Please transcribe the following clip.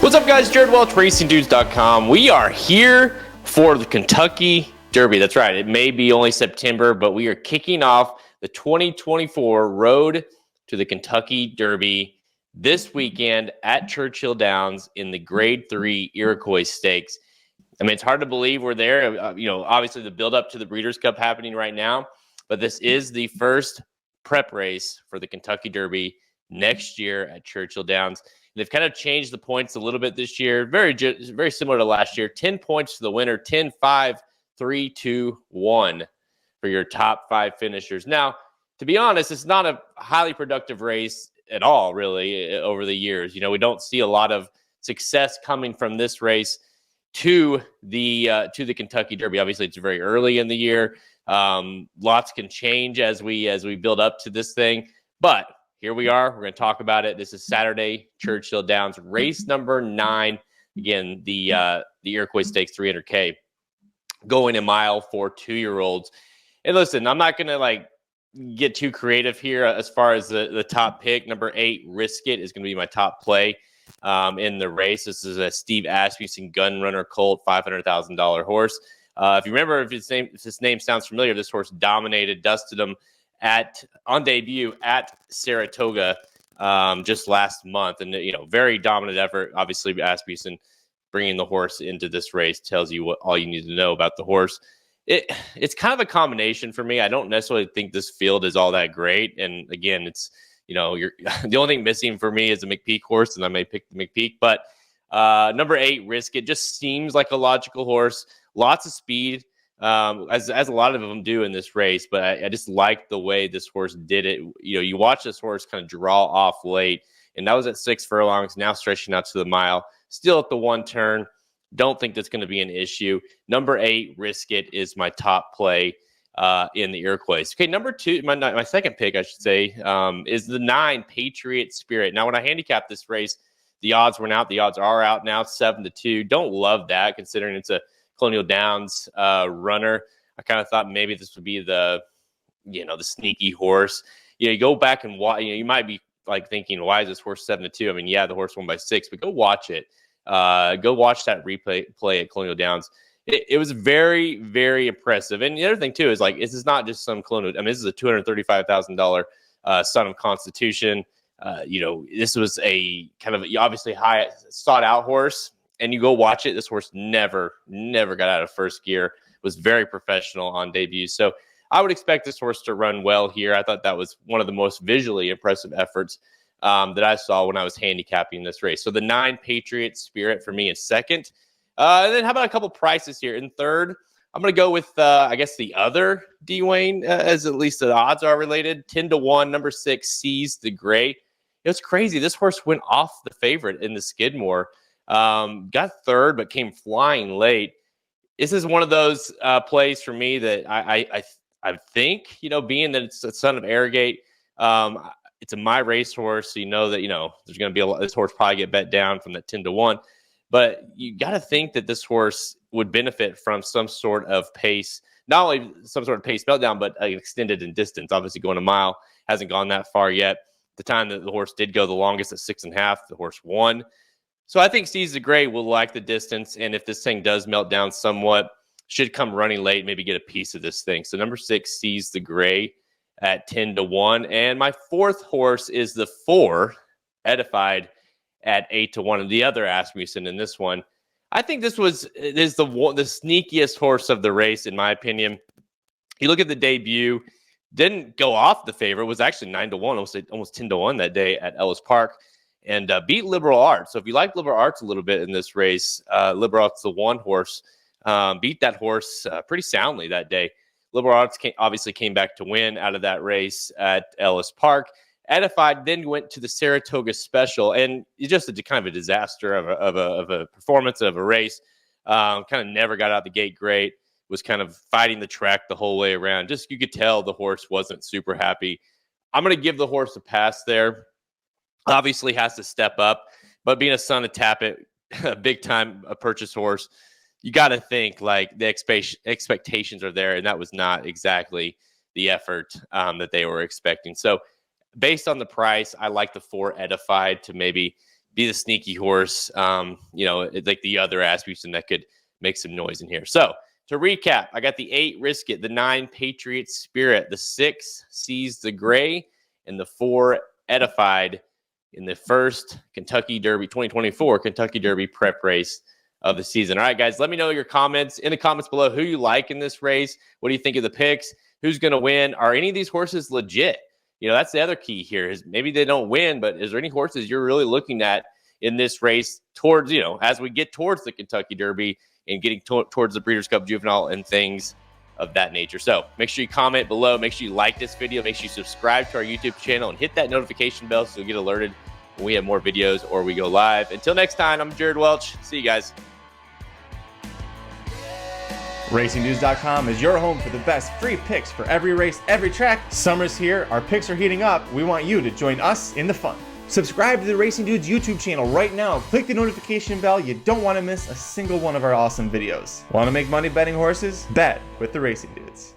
What's up, guys? Jared Welch, RacingDudes.com. We are here for the Kentucky Derby. That's right. It may be only September, but we are kicking off the 2024 Road to the Kentucky Derby this weekend at Churchill Downs in the Grade 3 Iroquois Stakes. I mean, it's hard to believe we're there. Obviously the build-up to the Breeders' Cup happening right now, but this is the first prep race for the Kentucky Derby next year at Churchill Downs. They've kind of changed the points a little bit this year. Very similar to last year. 10 points to the winner, 10, 5, 3, 2, 1 for your top 5 finishers. Now, to be honest, it's not a highly productive race at all, really, over the years. You know, we don't see a lot of success coming from this race to the Kentucky Derby. Obviously, it's very early in the year. Lots can change as we build up to this thing, but here we are. We're going to talk about it. This is Saturday, Churchill Downs, race number 9. Again, the Iroquois Stakes 300K, going a mile for 2-year-olds. And listen, I'm not going to get too creative here as far as the top pick. Number 8, Risk It, is going to be my top play in the race. This is a Steve Asmussen Gun Runner Colt, $500,000 horse. If you remember, if this name sounds familiar, this horse dominated, dusted him on debut at Saratoga just last month, and very dominant effort. Obviously, Asmussen bringing the horse into this race tells you all you need to know about the horse. It's kind of a combination for me. I don't necessarily think this field is all that great, and again, it's you're the only thing missing for me is a McPeak horse, and I may pick the McPeak. But number 8, Risk It, just seems like a logical horse. Lots of speed. As a lot of them do in this race, but I just like the way this horse did it. You watch this horse kind of draw off late, and that was at 6 furlongs, now stretching out to the mile, still at the 1 turn. Don't think that's going to be an issue. Number 8, Risk It, is my top play in the Iroquois. Okay, number 2, my second pick, I should say, is the 9, Patriot Spirit. Now, when I handicapped this race, the odds were out. The odds are out now, 7-2. Don't love that, considering it's a Colonial Downs runner. I kind of thought maybe this would be the sneaky horse. You go back and watch. You might be thinking, why is this horse 7-2? I mean, yeah, the horse won by 6, but go watch it. Go watch that play at Colonial Downs. It was very, very impressive. And the other thing too is this is not just some Colonial. I mean, this is a $235,000 Son of Constitution. This was a kind of obviously high sought out horse. And you go watch it, this horse never got out of first gear, was very professional on debut. So I would expect this horse to run well here. I thought that was one of the most visually impressive efforts that I saw when I was handicapping this race. So the 9, Patriot Spirit, for me is second. And then how about a couple prices here? In third, I'm going to go with, I guess, the other Dwayne, as at least the odds are related. 10-1, number 6, Seize the Gray. It was crazy. This horse went off the favorite in the Skidmore. Got third, but came flying late. This is one of those plays for me that I think, being that it's a son of Arrogate, it's a my racehorse, so that there's going to be this horse probably get bet down from that 10-1. But you got to think that this horse would benefit from some sort of pace, not only some sort of pace meltdown, but extended in distance. Obviously, going a mile, hasn't gone that far yet. The time that the horse did go the longest at 6.5, the horse won. So I think Seize the Gray will like the distance, and if this thing does melt down somewhat, should come running late, maybe get a piece of this thing. So number 6, Seize the Gray at 10-1. And my fourth horse is the 4, Edified, at 8-1. And the other Asmussen in this one. I think this is the sneakiest horse of the race, in my opinion. You look at the debut, didn't go off the favorite, was actually 9-1, almost 10-1 that day at Ellis Park. And beat Liberal Arts. So if you like Liberal Arts a little bit in this race, Liberal Arts, the 1 horse, beat that horse pretty soundly that day. Liberal Arts obviously came back to win out of that race at Ellis Park. Edified then went to the Saratoga Special, and it's just kind of a disaster of a performance of a race. Kind of never got out the gate great. Was kind of fighting the track the whole way around. Just you could tell the horse wasn't super happy. I'm going to give the horse a pass there. Obviously has to step up, but being a son of Tappet, a big time purchase horse, you got to think the expectations are there, and that was not exactly the effort that they were expecting. So based on the price, I like the 4 Edified to maybe be the sneaky horse, like the other Asmussen that could make some noise in here. So to recap, I got the 8 Risk It, the 9 Patriot Spirit, the 6 Seize the Gray, and the 4 Edified in the first Kentucky Derby 2024 Kentucky Derby prep race of the season. All right, guys, let me know your comments in the comments below. Who you like in this race? What do you think of the picks? Who's going to win? Are any of these horses legit? That's the other key here is maybe they don't win, but is there any horses you're really looking at in this race towards, as we get towards the Kentucky Derby and getting towards the Breeders' Cup Juvenile and things of that nature? So make sure you comment below. Make sure you like this video. Make sure you subscribe to our YouTube channel and hit that notification bell so you'll get alerted when we have more videos or we go live. Until next time, I'm Jared Welch. See you guys. RacingDudes.com is your home for the best free picks for every race, every track. Summer's here, our picks are heating up. We want you to join us in the fun. Subscribe to the Racing Dudes YouTube channel right now. Click the notification bell. You don't want to miss a single one of our awesome videos. Want to make money betting horses? Bet with the Racing Dudes.